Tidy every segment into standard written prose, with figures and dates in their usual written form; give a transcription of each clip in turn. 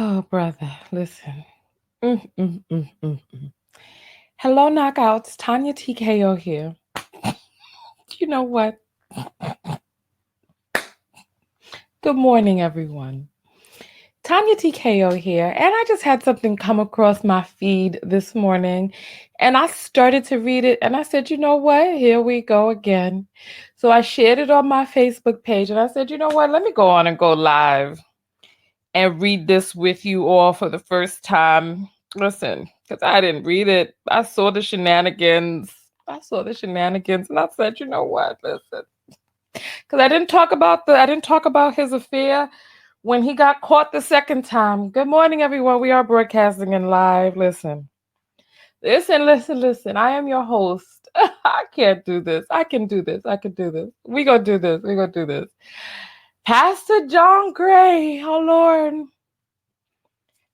Oh, brother, listen. Mm. Hello, knockouts. Tanya TKO here. You know what? Good morning, everyone. Tanya TKO here, and I just had something come across my feed this morning, and I started to read it, and I said, you know what? Here we go again. So I shared it on my Facebook page, and I said, you know what? Let me go on and go live and read this with you all for the first time. Listen, because I didn't read it. I saw the shenanigans. And I said, you know what? Listen. Because I didn't talk about his affair when he got caught the second time. Good morning, everyone. We are broadcasting in live. Listen. I am your host. I can't do this. I can do this. I can do this. We gonna do this. We gonna do this. Pastor John Gray. Oh Lord.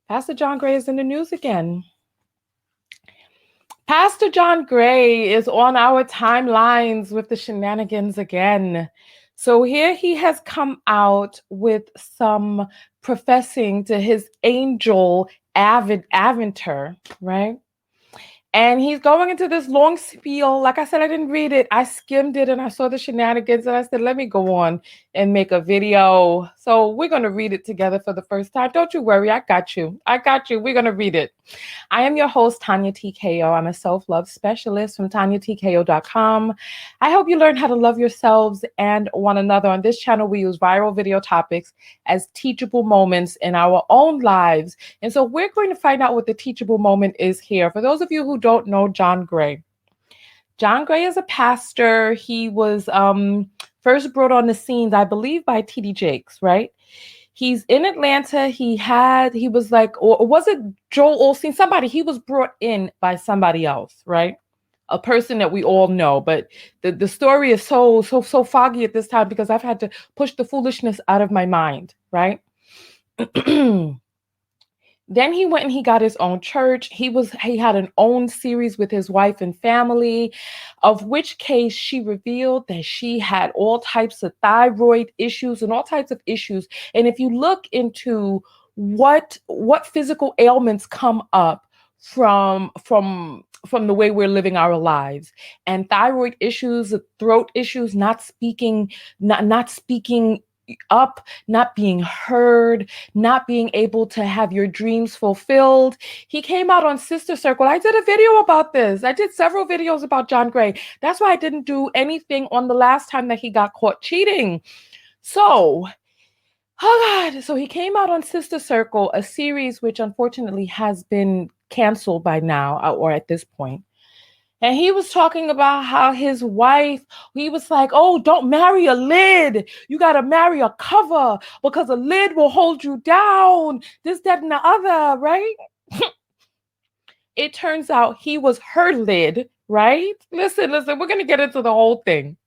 Pastor John Gray is in the news again. Pastor John Gray is on our timelines with the shenanigans again. So here he has come out with some professing to his angel Aventer, right? And he's going into this long spiel. Like I said, I didn't read it. I skimmed it and I saw the shenanigans and I said, let me go on and make a video. So we're going to read it together for the first time. Don't you worry. I got you. We're going to read it. I am your host, Tanya TKO. I'm a self-love specialist from TanyaTKO.com. I hope you learn how to love yourselves and one another. On this channel, we use viral video topics as teachable moments in our own lives. And so we're going to find out what the teachable moment is here. For those of you who don't know John Gray. John Gray is a pastor. He was first brought on the scenes, I believe, by T.D. Jakes, right? He's in Atlanta. He was like, or was it Joel Osteen? Somebody, he was brought in by somebody else, right? A person that we all know. But the story is so foggy at this time because I've had to push the foolishness out of my mind, right? Then he went and he got his own church. He had an own series with his wife and family, of which case she revealed that she had all types of thyroid issues and all types of issues. And if you look into what physical ailments come up from the way we're living our lives, and thyroid issues, throat issues, not speaking up, not being heard, not being able to have your dreams fulfilled. He came out on Sister Circle. I did a video about this. I did several videos about John Gray. That's why I didn't do anything on the last time that he got caught cheating. So, oh God. So he came out on Sister Circle, a series which unfortunately has been canceled by now, or at this point. And he was talking about how his wife, he was like, oh, don't marry a lid. You got to marry a cover because a lid will hold you down. This, that, and the other, right? It turns out he was her lid, right? Listen, we're going to get into the whole thing.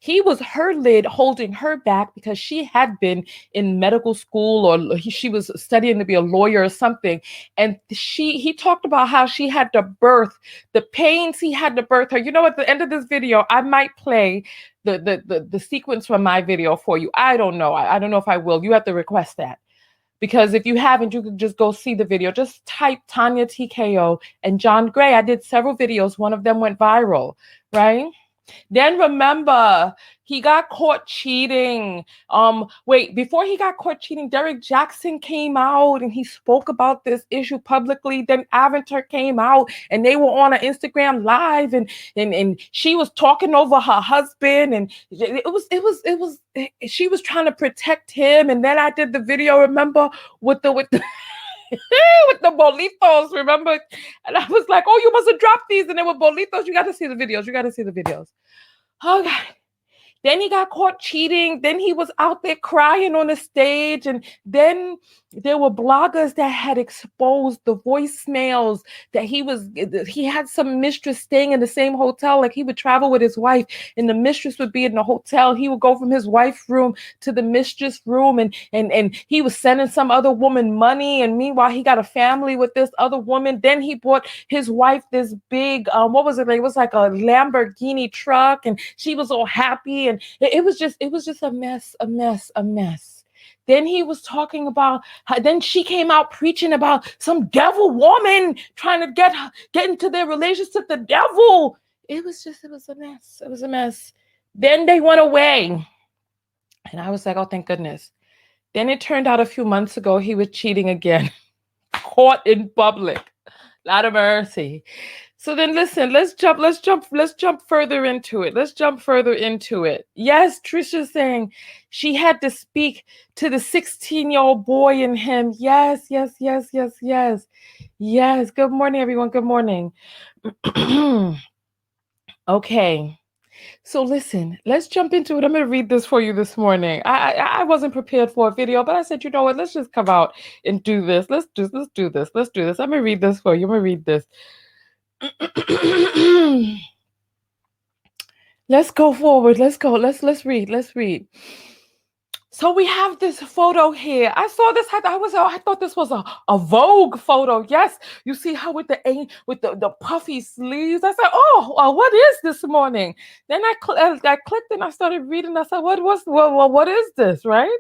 He was her lid holding her back because she had been in medical school or she was studying to be a lawyer or something. And he talked about how she had to birth, the pains he had to birth her. You know, at the end of this video, I might play the sequence from my video for you. I don't know. I don't know if I will. You have to request that. Because if you haven't, you can just go see the video. Just type Tanya TKO and John Gray. I did several videos. One of them went viral, right? Then remember, he got caught cheating. Before he got caught cheating, Derek Jackson came out and he spoke about this issue publicly. Then Aventer came out and they were on an Instagram live and she was talking over her husband and she was trying to protect him. And then I did the video, remember, with the with the bolitos, remember? And I was like, oh, you must have dropped these. And they were bolitos. You got to see the videos. Oh, God. Then he got caught cheating. Then he was out there crying on the stage. And then there were bloggers that had exposed the voicemails that he had some mistress staying in the same hotel. Like he would travel with his wife and the mistress would be in the hotel. He would go from his wife's room to the mistress room and he was sending some other woman money. And meanwhile, he got a family with this other woman. Then he bought his wife this big, what was it? It was like a Lamborghini truck and she was all happy. And it was just a mess. Then he was talking about how, then she came out preaching about some devil woman trying to get into their relationship with the devil. It was a mess. It was a mess. Then they went away. And I was like, oh, thank goodness. Then it turned out a few months ago, he was cheating again, caught in public. Lot of mercy. So then listen, let's jump further into it. Let's jump further into it. Yes, Trisha's saying she had to speak to the 16-year-old boy in him. Yes. Yes. Good morning, everyone. Good morning. Okay. So listen, let's jump into it. I'm going to read this for you this morning. I wasn't prepared for a video, but I said, you know what? Let's just come out and do this. Let's do this. I'm going to read this for you. I'm going to read this. Let's go forward. Let's go. Let's read. So we have this photo here. I saw this. I thought this was a Vogue photo. Yes, you see how with the puffy sleeves. I said, oh, what is this morning? Then I clicked and I started reading. I said, what is this? Right?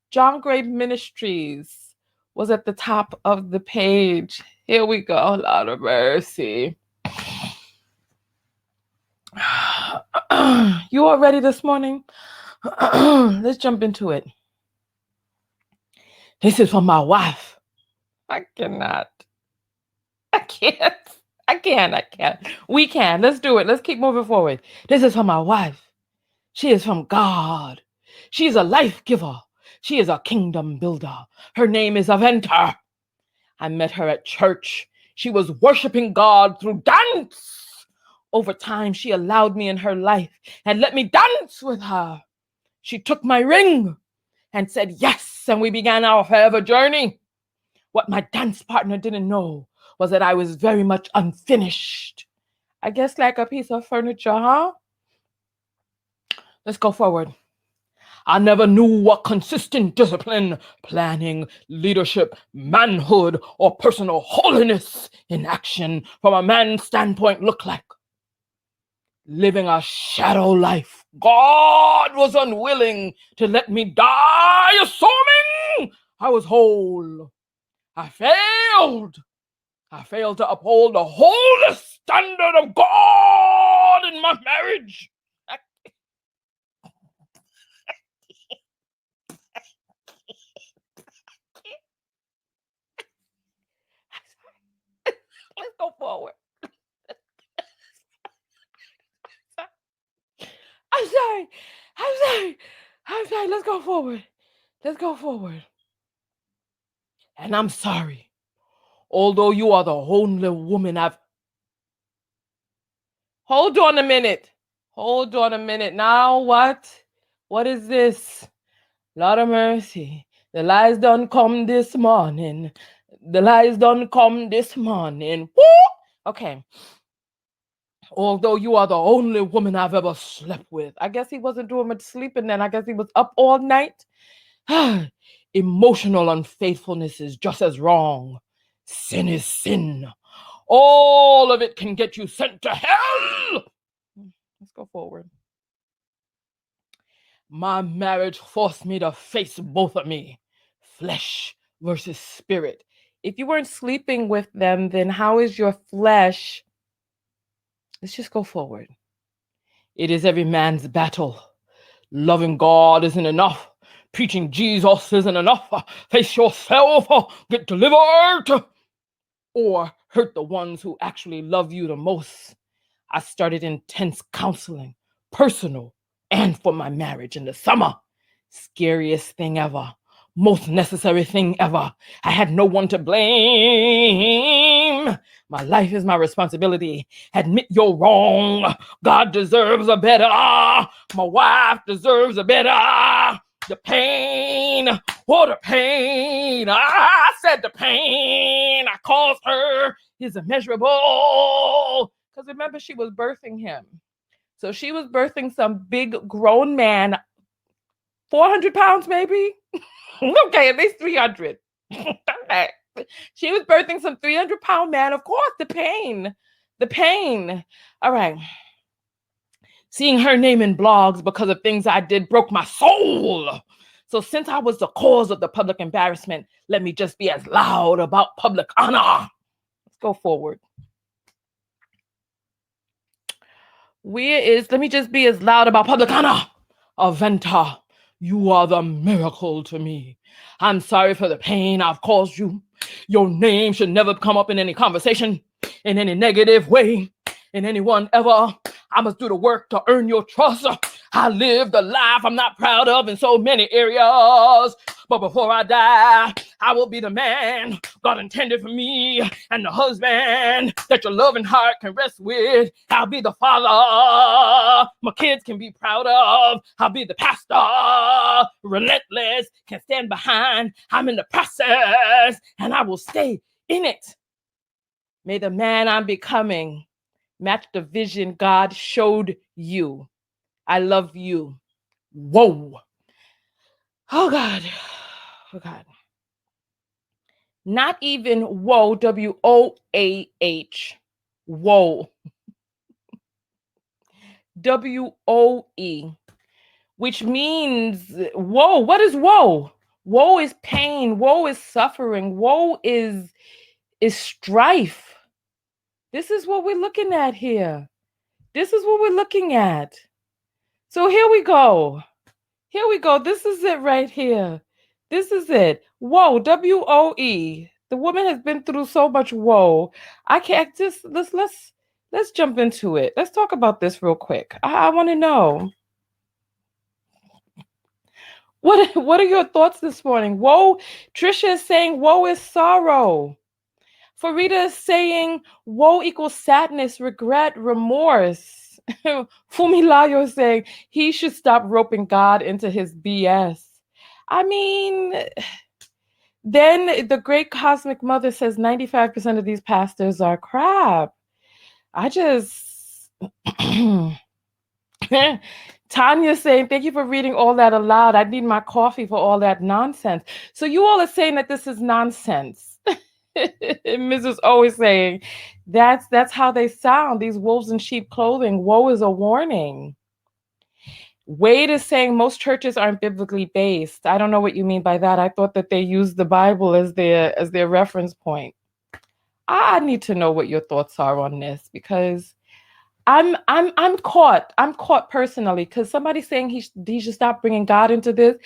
John Gray Ministries was at the top of the page. Here we go. Lord of mercy. You all ready this morning? Let's jump into it. This is for my wife. I cannot. I can't. We can. Let's do it. Let's keep moving forward. This is for my wife. She is from God. She is a life giver. She is a kingdom builder. Her name is Aventer. I met her at church. She was worshiping God through dance. Over time, she allowed me in her life and let me dance with her. She took my ring and said yes, and we began our forever journey. What my dance partner didn't know was that I was very much unfinished. I guess like a piece of furniture, huh? Let's go forward. I never knew what consistent discipline, planning, leadership, manhood, or personal holiness in action from a man's standpoint looked like. Living a shadow life, God was unwilling to let me die, assuming I was whole. I failed to uphold the wholest standard of God in my marriage. Let's go forward. I'm sorry. Let's go forward. And I'm sorry. Although you are the only woman I've... Hold on a minute. Now what? What is this? Lord of mercy. The lies done come this morning. Woo! Okay. Although you are the only woman I've ever slept with. I guess he wasn't doing much sleeping then. I guess he was up all night. Emotional unfaithfulness is just as wrong. Sin is sin. All of it can get you sent to hell. Let's go forward. My marriage forced me to face both of me, flesh versus spirit. If you weren't sleeping with them, then how is your flesh? Let's just go forward. It is every man's battle. Loving God isn't enough. Preaching Jesus isn't enough. Face yourself, get delivered, or hurt the ones who actually love you the most. I started intense counseling, personal and for my marriage in the summer. Scariest thing ever. Most necessary thing ever. I had no one to blame. My life is my responsibility. Admit you're wrong. God deserves a better. My wife deserves a better. The pain. What a pain. I said the pain I caused her is immeasurable. Because remember, she was birthing him. So she was birthing some big grown man, 400 pounds maybe? Okay, at least 300. Okay. She was birthing some 300-pound man. Of course, the pain. All right. Seeing her name in blogs because of things I did broke my soul. So since I was the cause of the public embarrassment, let me just be as loud about public honor. Let's go forward. Let me just be as loud about public honor. Aventer, you are the miracle to me. I'm sorry for the pain I've caused you. Your name should never come up in any conversation, in any negative way, in anyone ever. I must do the work to earn your trust. I lived a life I'm not proud of in so many areas. But before I die, I will be the man God intended for me and the husband that your loving heart can rest with. I'll be the father my kids can be proud of. I'll be the pastor, relentless, can stand behind. I'm in the process and I will stay in it. May the man I'm becoming match the vision God showed you. I love you. Whoa. Oh God. Oh God. Not even whoa, WOAH. Whoa. WOE, which means woe. What is woe? Woe is pain. Woe is suffering. Woe is strife. This is what we're looking at here. This is what we're looking at. So here we go. Here we go. This is it right here. This is it. Woe, WOE. The woman has been through so much woe. I can't just let's jump into it. Let's talk about this real quick. I want to know. What are your thoughts this morning? Woe, Trisha is saying woe is sorrow. Farida is saying woe equals sadness, regret, remorse. Fumilayo is saying he should stop roping God into his BS. I mean, then the great cosmic mother says 95% of these pastors are crap. I just Tanya saying, thank you for reading all that aloud. I need my coffee for all that nonsense. So you all are saying that this is nonsense. Mrs. O is saying, that's how they sound, these wolves in sheep clothing. Woe is a warning. Wade is saying most churches aren't biblically based. I don't know what you mean by that. I thought that they used the Bible as their reference point. I need to know what your thoughts are on this, because I'm caught. I'm caught personally, because somebody's saying he should stop bringing God into this.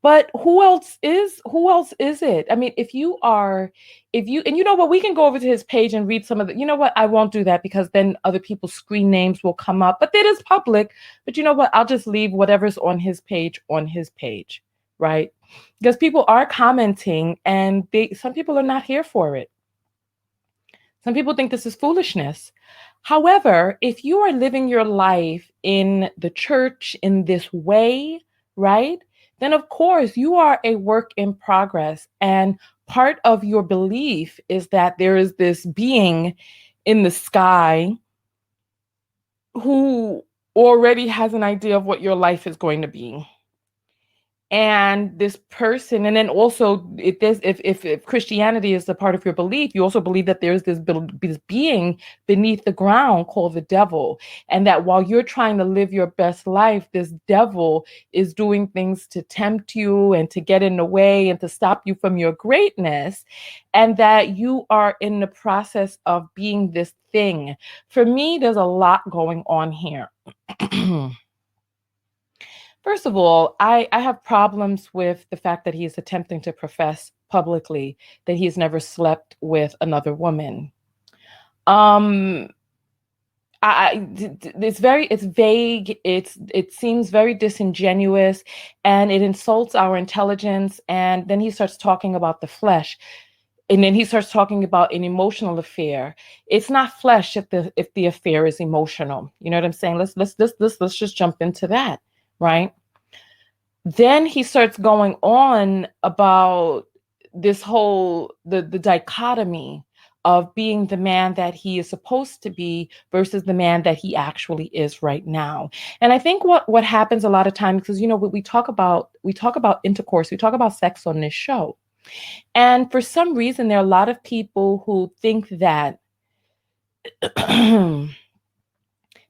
But who else is it? I mean, if you and you know what, we can go over to his page and read some of the, you know what, I won't do that because then other people's screen names will come up, but it is public. But you know what, I'll just leave whatever's on his page, right? Because people are commenting and some people are not here for it. Some people think this is foolishness. However, if you are living your life in the church in this way, right, then of course you are a work in progress. And part of your belief is that there is this being in the sky who already has an idea of what your life is going to be. And this person, and then also if Christianity is a part of your belief, you also believe that there's this being beneath the ground called the devil, and that while you're trying to live your best life, this devil is doing things to tempt you and to get in the way and to stop you from your greatness, and that you are in the process of being this thing. For me, there's a lot going on here. First of all, I have problems with the fact that he is attempting to profess publicly that he's never slept with another woman. It's vague. It seems very disingenuous, and it insults our intelligence. And then he starts talking about the flesh, and then he starts talking about an emotional affair. It's not flesh if the affair is emotional. You know what I'm saying? Let's just jump into that, right? Then he starts going on about this whole the dichotomy of being the man that he is supposed to be versus the man that he actually is right now. And I think what happens a lot of times, because you know we talk about intercourse, we talk about sex on this show. And for some reason there are a lot of people who think that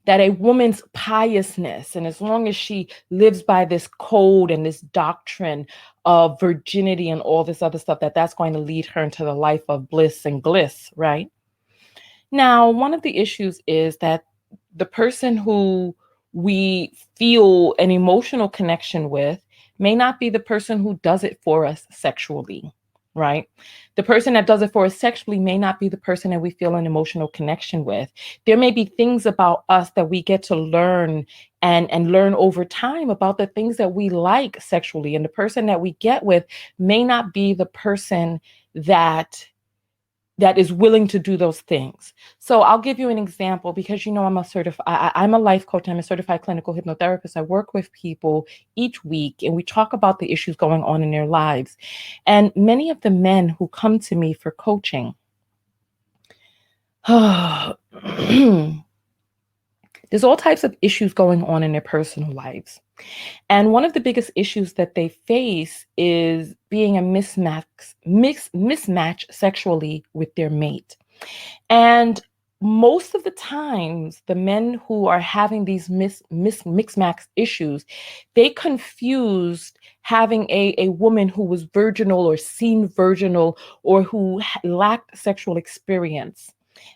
that a woman's piousness, and as long as she lives by this code and this doctrine of virginity and all this other stuff, that's going to lead her into the life of bliss and bliss, right? Now, one of the issues is that the person who we feel an emotional connection with may not be the person who does it for us sexually, right? The person that does it for us sexually may not be the person that we feel an emotional connection with. There may be things about us that we get to learn and learn over time about the things that we like sexually. And the person that we get with may not be the person that is willing to do those things. So I'll give you an example because I'm a life coach. I'm a certified clinical hypnotherapist. I work with people each week and we talk about the issues going on in their lives. And many of the men who come to me for coaching, there's all types of issues going on in their personal lives. And one of the biggest issues that they face is being a mismatch sexually with their mate. And most of the times, the men who are having these mixed max issues, they confused having a woman who was virginal or seemed virginal or who lacked sexual experience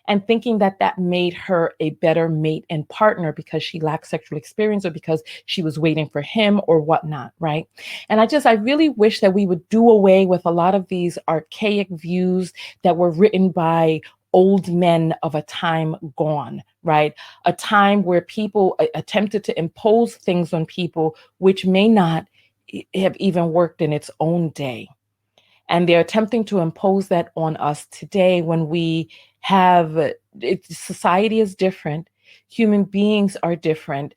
and thinking that that made her a better mate and partner because she lacked sexual experience or because she was waiting for him or whatnot, right? And I really wish that we would do away with a lot of these archaic views that were written by old men of a time gone, right? A time where people attempted to impose things on people which may not have even worked in its own day. And they're attempting to impose that on us today when we have society is different. Human beings are different.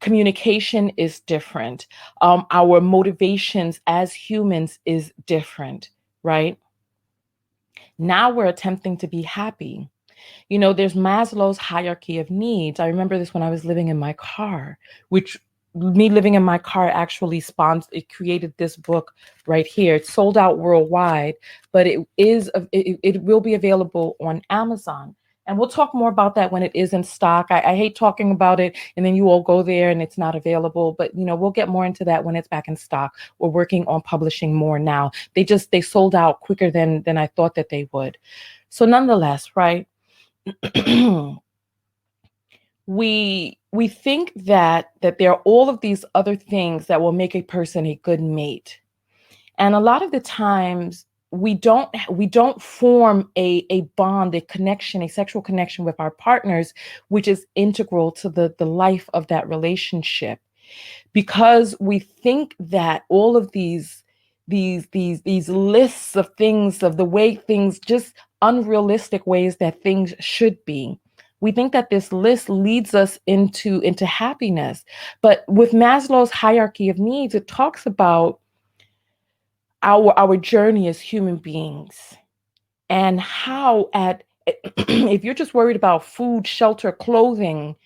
Communication is different. Our motivations as humans is different, right? Now we're attempting to be happy. There's Maslow's hierarchy of needs. I remember this when I was living in my car, which me living in my car actually it created this book right here. It's sold out worldwide, but it will be available on Amazon. And we'll talk more about that when it is in stock. I hate talking about it and then you all go there and it's not available, but we'll get more into that when it's back in stock. We're working on publishing more now. They sold out quicker than I thought that they would. So nonetheless, right? we think that there are all of these other things that will make a person a good mate, and a lot of the times we don't form a bond, a connection, a sexual connection with our partners, which is integral to the life of that relationship, because we think that all of these lists of things, of the way things, just unrealistic ways that things should be. We think that this list leads us into happiness. But with Maslow's hierarchy of needs, it talks about our journey as human beings and how if you're just worried about food, shelter, clothing,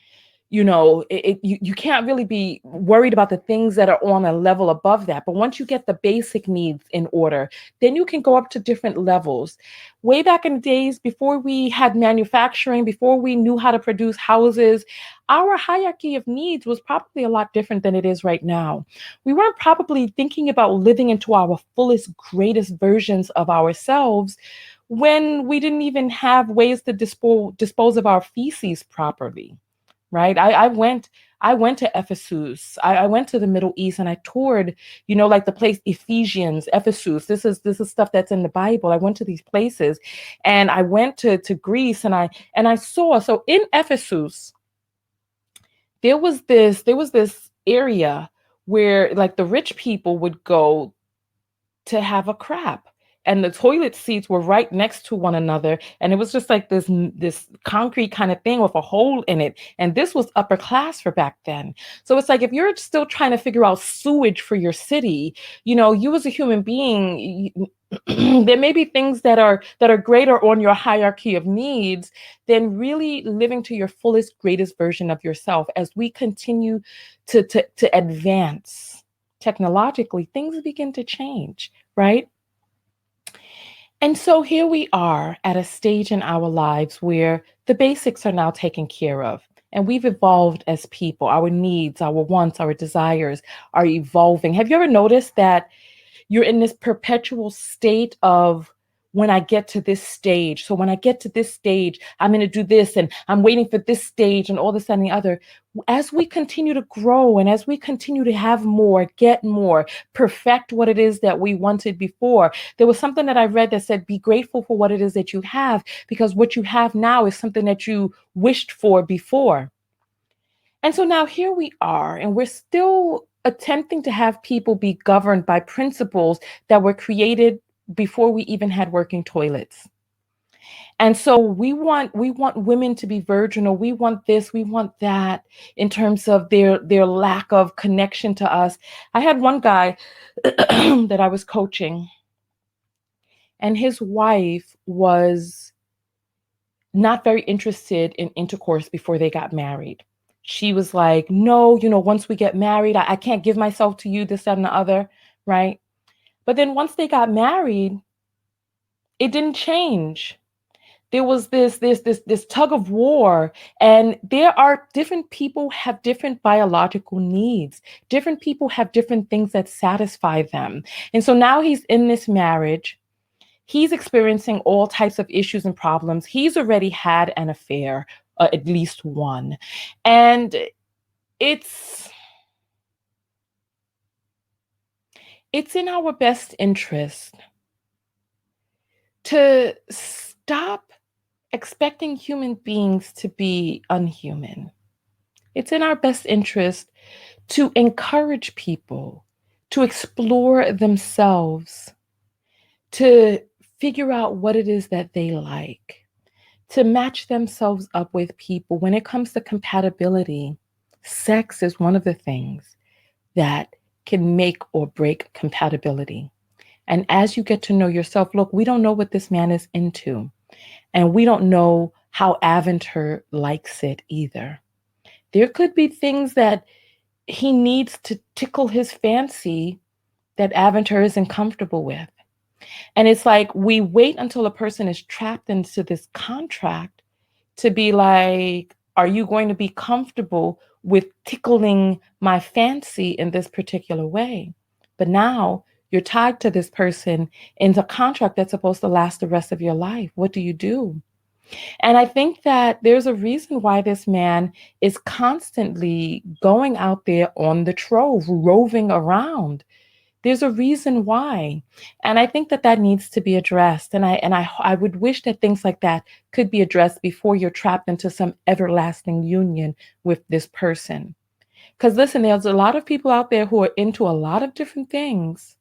you can't really be worried about the things that are on a level above that. But once you get the basic needs in order, then you can go up to different levels. Way back in the days before we had manufacturing, before we knew how to produce houses, our hierarchy of needs was probably a lot different than it is right now. We weren't probably thinking about living into our fullest, greatest versions of ourselves when we didn't even have ways to dispose of our feces properly. Right. I went to Ephesus. I went to the Middle East and I toured, like the place Ephesians, Ephesus. This is stuff that's in the Bible. I went to these places and I went to Greece and I saw, so in Ephesus, there was this area where like the rich people would go to have a crap, and the toilet seats were right next to one another, and it was just like this concrete kind of thing with a hole in it, and this was upper class for back then. So it's like if you're still trying to figure out sewage for your city, you as a human being, there may be things that are greater on your hierarchy of needs than really living to your fullest, greatest version of yourself. As we continue to advance technologically, things begin to change, right? And so here we are at a stage in our lives where the basics are now taken care of. And we've evolved as people. Our needs, our wants, our desires are evolving. Have you ever noticed that you're in this perpetual state of when I get to this stage? So when I get to this stage, I'm going to do this and I'm waiting for this stage and all this and the other. As we continue to grow and as we continue to have more, get more, perfect what it is that we wanted before, there was something that I read that said, be grateful for what it is that you have, because what you have now is something that you wished for before. And so now here we are, and we're still attempting to have people be governed by principles that were created before we even had working toilets. And so we want women to be virginal. We want this, we want that in terms of their lack of connection to us. I had one guy that I was coaching, and his wife was not very interested in intercourse before they got married. She was like, no, once we get married, I can't give myself to you, this, that, and the other, right? But then once they got married, it didn't change. There was this tug of war, and there are different people have different biological needs. Different people have different things that satisfy them. And so now he's in this marriage. He's experiencing all types of issues and problems. He's already had an affair, at least one. And it's it's in our best interest to stop expecting human beings to be unhuman. It's in our best interest to encourage people to explore themselves, to figure out what it is that they like, to match themselves up with people. When it comes to compatibility, sex is one of the things that can make or break compatibility. And as you get to know yourself, look, we don't know what this man is into, and we don't know how Aventer likes it either. There could be things that he needs to tickle his fancy that Aventer isn't comfortable with. And it's like we wait until a person is trapped into this contract to be like, are you going to be comfortable with tickling my fancy in this particular way? But now you're tied to this person in a contract that's supposed to last the rest of your life. What do you do? And I think that there's a reason why this man is constantly going out there on the trove, roving around. There's a reason why. And I think that that needs to be addressed. And I would wish that things like that could be addressed before you're trapped into some everlasting union with this person. Because listen, there's a lot of people out there who are into a lot of different things.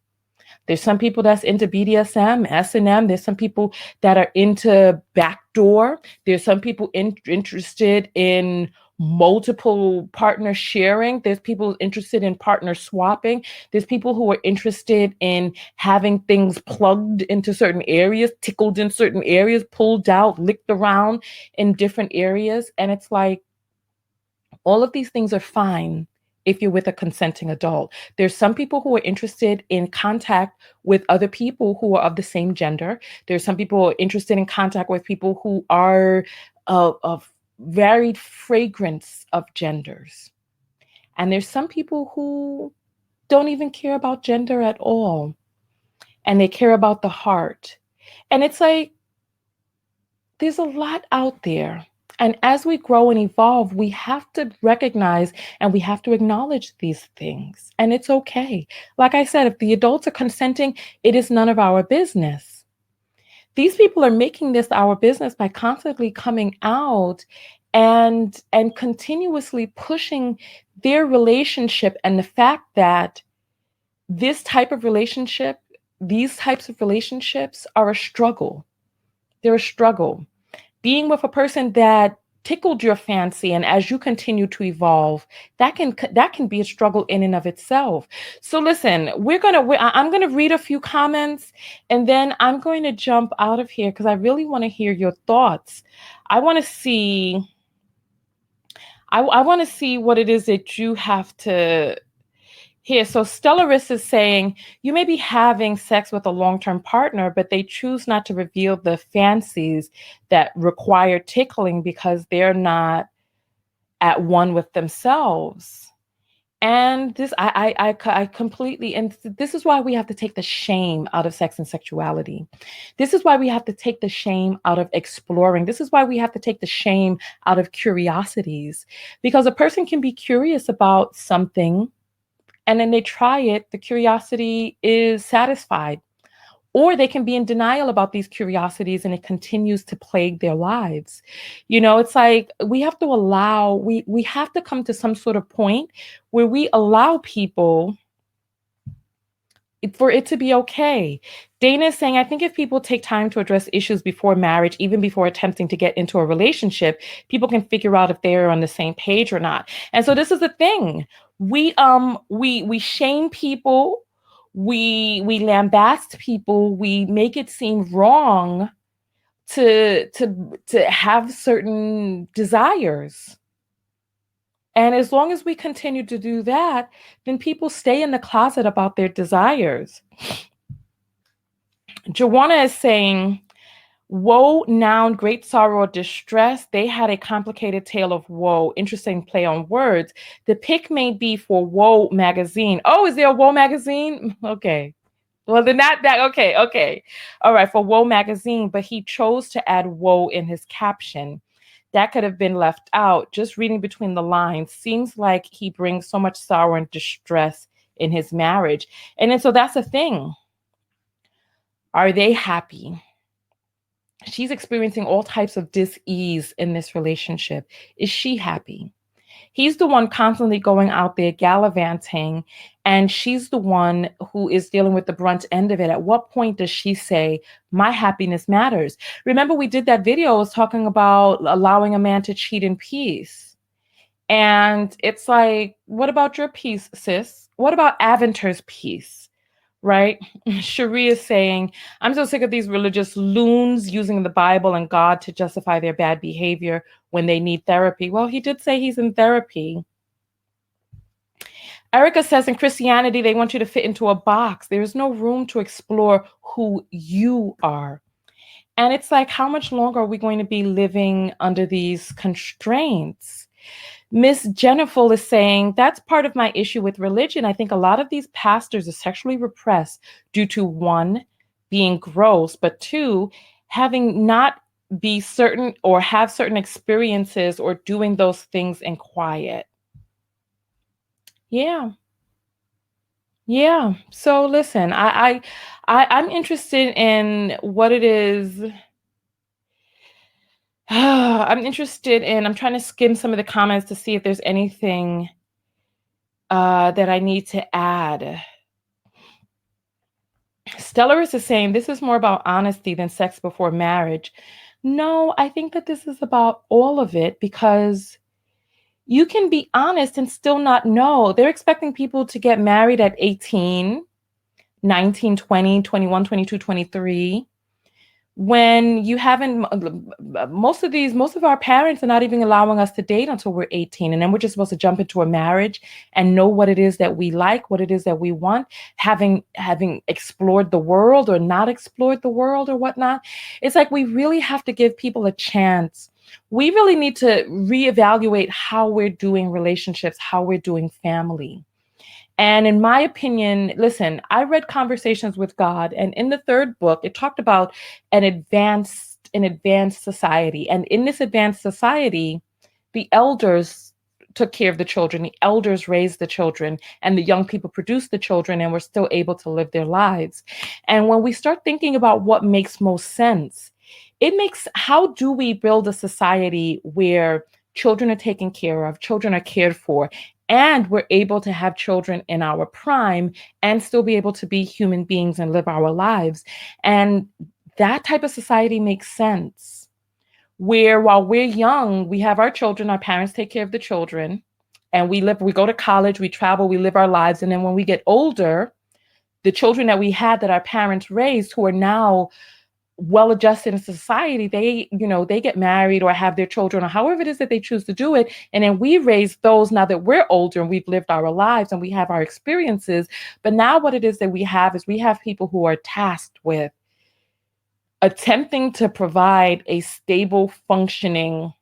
There's some people that's into BDSM, S&M. There's some people that are into backdoor. There's some people interested in multiple partner sharing. There's people interested in partner swapping. There's people who are interested in having things plugged into certain areas, tickled in certain areas, pulled out, licked around in different areas. And it's like, all of these things are fine if you're with a consenting adult. There's some people who are interested in contact with other people who are of the same gender. There's some people who are interested in contact with people who are of varied fragrance of genders. And there's some people who don't even care about gender at all, and they care about the heart. And it's like, there's a lot out there. And as we grow and evolve, we have to recognize and we have to acknowledge these things. And it's okay. Like I said, if the adults are consenting, it is none of our business. These people are making this our business by constantly coming out and continuously pushing their relationship, and the fact that this type of relationship, these types of relationships are a struggle. They're a struggle. Being with a person that tickled your fancy, and as you continue to evolve, that can be a struggle in and of itself. So listen, I'm gonna read a few comments, and then I'm going to jump out of here because I really want to hear your thoughts. I want to see. I want to see what it is that you have to Here, so Stellaris is saying you may be having sex with a long-term partner, but they choose not to reveal the fancies that require tickling because they're not at one with themselves. And this, I completely, and this is why we have to take the shame out of sex and sexuality. This is why we have to take the shame out of exploring. This is why we have to take the shame out of curiosities, because a person can be curious about something and then they try it, the curiosity is satisfied. Or they can be in denial about these curiosities and it continues to plague their lives. You know, it's like we have to allow, we have to come to some sort of point where we allow people for it to be okay. Dana is saying, I think if people take time to address issues before marriage, even before attempting to get into a relationship, people can figure out if they're on the same page or not. And so this is the thing. We shame people, we lambast people, we make it seem wrong to have certain desires. And as long as we continue to do that, then people stay in the closet about their desires. Joanna is saying, woe, noun, great sorrow or distress. They had a complicated tale of woe. Interesting play on words. The pick may be for Woe magazine. Oh, is there a Woe magazine? Okay. Well, then that okay, okay. All right, for Woe magazine, but he chose to add woe in his caption. That could have been left out. Just reading between the lines, seems like he brings so much sorrow and distress in his marriage. And then so that's the thing. Are they happy? She's experiencing all types of dis-ease in this relationship. Is she happy? He's the one constantly going out there gallivanting, and she's the one who is dealing with the brunt end of it. At what point does she say, my happiness matters? Remember, we did that video, I was talking about allowing a man to cheat in peace. And it's like, what about your peace, sis? What about Aventer's peace? Right? Cherie is saying, I'm so sick of these religious loons using the Bible and God to justify their bad behavior when they need therapy. Well, he did say he's in therapy. Erica says in Christianity, they want you to fit into a box. There is no room to explore who you are. And it's like, how much longer are we going to be living under these constraints? Miss Jennifer is saying, that's part of my issue with religion. I think a lot of these pastors are sexually repressed due to, one, being gross, but two, having not be certain or have certain experiences or doing those things in quiet. Yeah. Yeah. So listen, I'm interested in what it is. I'm interested in, I'm trying to skim some of the comments to see if there's anything that I need to add. Stellaris is saying this is more about honesty than sex before marriage. No, I think that this is about all of it, because you can be honest and still not know. They're expecting people to get married at 18, 19, 20, 21, 22, 23. When you haven't, most of our parents are not even allowing us to date until we're 18. And then we're just supposed to jump into a marriage and know what it is that we like, what it is that we want, having explored the world or not explored the world or whatnot. It's like, we really have to give people a chance. We really need to reevaluate how we're doing relationships, how we're doing family. And in my opinion, listen, I read Conversations with God, and in the third book, it talked about an advanced society. And in this advanced society, the elders took care of the children, the elders raised the children, and the young people produced the children and were still able to live their lives. And when we start thinking about what makes most sense, how do we build a society where children are taken care of, children are cared for, and we're able to have children in our prime and still be able to be human beings and live our lives? And that type of society makes sense, where while we're young, we have our children, our parents take care of the children, and we go to college, we travel, we live our lives. And then when we get older, the children that we had that our parents raised, who are now well adjusted in society, they, they get married or have their children or however it is that they choose to do it. And then we raise those now that we're older and we've lived our lives and we have our experiences. But now what it is that we have is we have people who are tasked with attempting to provide a stable, functioning,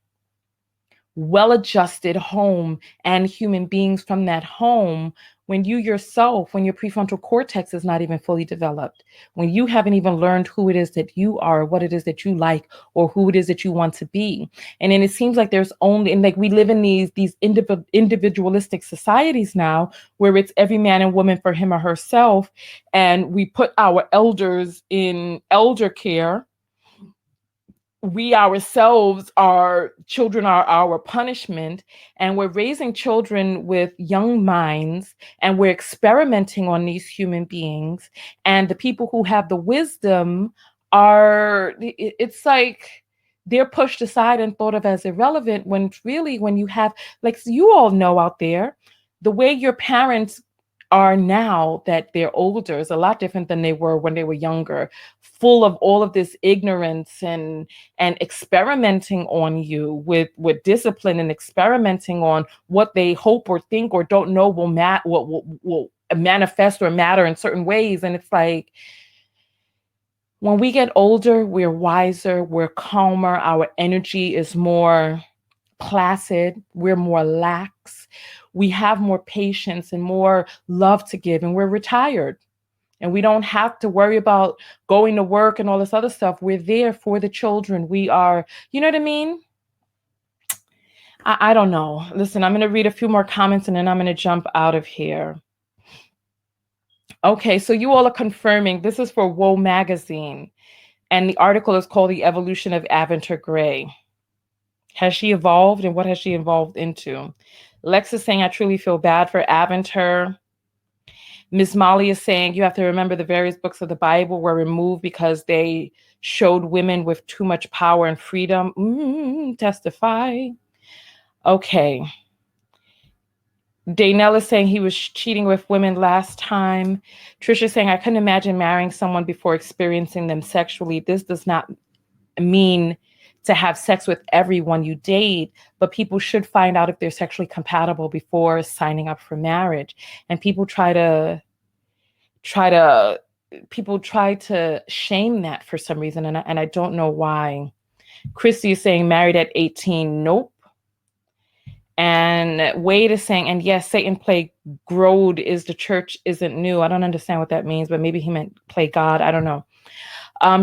well-adjusted home and human beings from that home, when you yourself, when your prefrontal cortex is not even fully developed, when you haven't even learned who it is that you are, what it is that you like, or who it is that you want to be. And then it seems like there's only, and like we live in these individualistic societies now, where it's every man and woman for him or herself, and we put our elders in elder care. We ourselves, our children are our punishment, and we're raising children with young minds, and we're experimenting on these human beings, and the people who have the wisdom are, it's like they're pushed aside and thought of as irrelevant, when really, when you have, like you all know out there, the way your parents are now that they're older is a lot different than they were when they were younger, full of all of this ignorance and experimenting on you with discipline, and experimenting on what they hope or think or don't know will manifest or matter in certain ways. And it's like, when we get older, we're wiser, we're calmer, our energy is more placid, we're more lax, we have more patience and more love to give, and we're retired. And we don't have to worry about going to work and all this other stuff. We're there for the children. We are, you know what I mean? I don't know. Listen, I'm going to read a few more comments and then I'm going to jump out of here. Okay, so you all are confirming. This is for Woe Magazine. And the article is called The Evolution of Aventer Gray. Has she evolved, and what has she evolved into? Lex is saying, I truly feel bad for Aventer. Miss Molly is saying, you have to remember the various books of the Bible were removed because they showed women with too much power and freedom. Testify. Okay. Daynell is saying he was cheating with women last time. Trisha is saying, I couldn't imagine marrying someone before experiencing them sexually. This does not mean to have sex with everyone you date, but people should find out if they're sexually compatible before signing up for marriage. And people try to shame that for some reason, and I don't know why. Christy is saying married at 18. Nope. And Wade is saying, and yes, Satan played Grode is the church isn't new. I don't understand what that means, but maybe he meant play God. I don't know.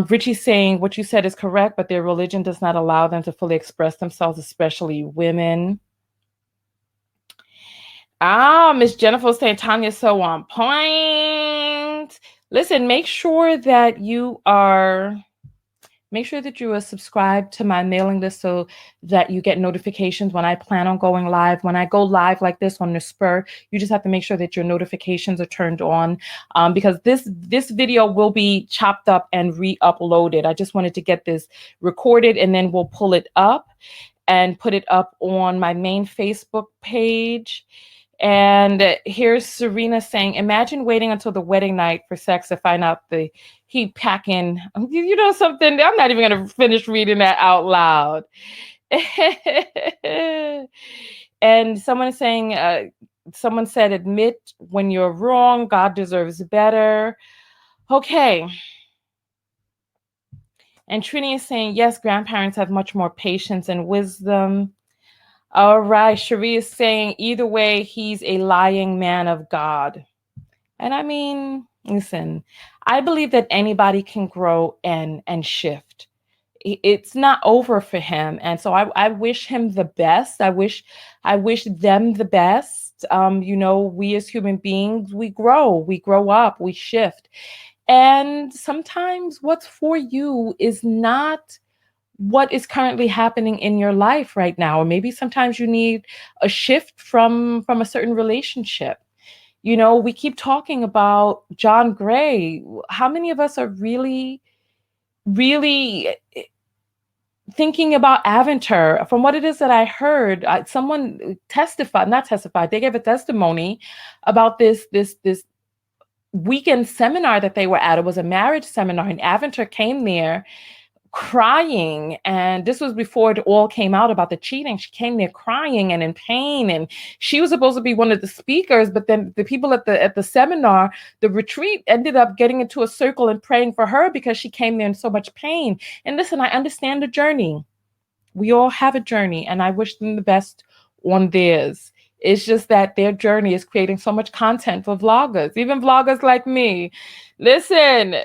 Richie's saying what you said is correct, but their religion does not allow them to fully express themselves, especially women. Miss Jennifer saying Tanya's so on point. Listen, make sure that you are subscribed to my mailing list so that you get notifications when I plan on going live. When I go live like this on the spur, you just have to make sure that your notifications are turned on, because this video will be chopped up and re-uploaded. I just wanted to get this recorded, and then we'll pull it up and put it up on my main Facebook page. And here's Serena saying, imagine waiting until the wedding night for sex to find out he packing, you know something, I'm not even going to finish reading that out loud. And someone is saying, someone said, admit when you're wrong, God deserves better. Okay. And Trini is saying, yes, grandparents have much more patience and wisdom. All right, Cherie is saying, either way, he's a lying man of God. And I mean, listen, I believe that anybody can grow and shift. It's not over for him. And so I wish him the best. I wish them the best. We as human beings, we grow up, we shift. And sometimes what's for you is not what is currently happening in your life right now. Or maybe sometimes you need a shift from a certain relationship. We keep talking about John Gray. How many of us are really, really thinking about Aventer? From what it is that I heard, someone not testified, they gave a testimony about this weekend seminar that they were at. It was a marriage seminar, and Aventer came there crying. And this was before it all came out about the cheating. She came there crying and in pain. And she was supposed to be one of the speakers, but then the people at the seminar, the retreat, ended up getting into a circle and praying for her because she came there in so much pain. And listen, I understand the journey. We all have a journey, and I wish them the best on theirs. It's just that their journey is creating so much content for vloggers, even vloggers like me. Listen.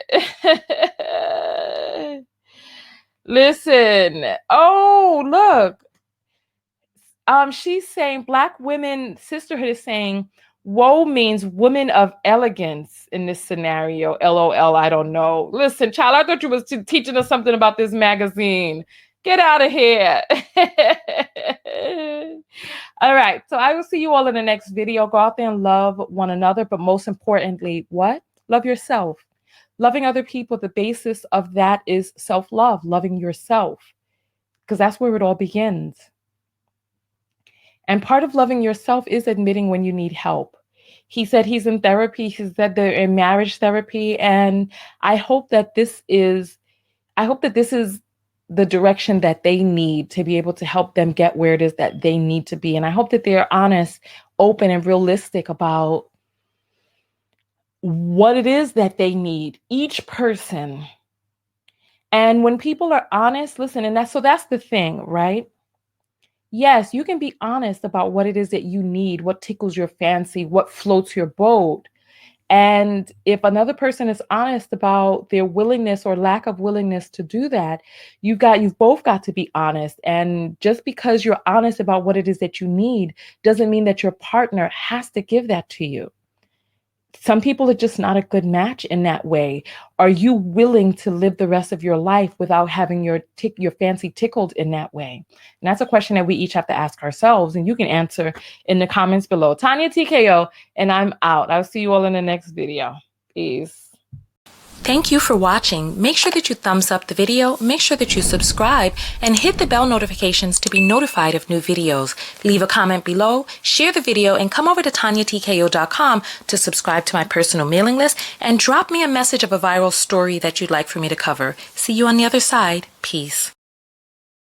Listen. Oh, look. She's saying Black women sisterhood is saying woe means women of elegance in this scenario. LOL. I don't know. Listen, child, I thought you was teaching us something about this magazine. Get out of here. All right. So I will see you all in the next video. Go out there and love one another. But most importantly, what? Love yourself. Loving other people, the basis of that is self-love, loving yourself, because that's where it all begins. And part of loving yourself is admitting when you need help. He said he's in therapy. He said they're in marriage therapy. And I hope that this is the direction that they need to be able to help them get where it is that they need to be. And I hope that they're honest, open, and realistic about what it is that they need, each person. And when people are honest, listen, and that's the thing, right? Yes, you can be honest about what it is that you need, what tickles your fancy, what floats your boat. And if another person is honest about their willingness or lack of willingness to do that, you've both got to be honest. And just because you're honest about what it is that you need doesn't mean that your partner has to give that to you. Some people are just not a good match in that way. Are you willing to live the rest of your life without having your fancy tickled in that way? And that's a question that we each have to ask ourselves, and you can answer in the comments below. Tanya TKO, and I'm out. I'll see you all in the next video. Peace. Thank you for watching. Make sure that you thumbs up the video, make sure that you subscribe, and hit the bell notifications to be notified of new videos. Leave a comment below, share the video, and come over to TanyaTKO.com to subscribe to my personal mailing list and drop me a message of a viral story that you'd like for me to cover. See you on the other side. Peace.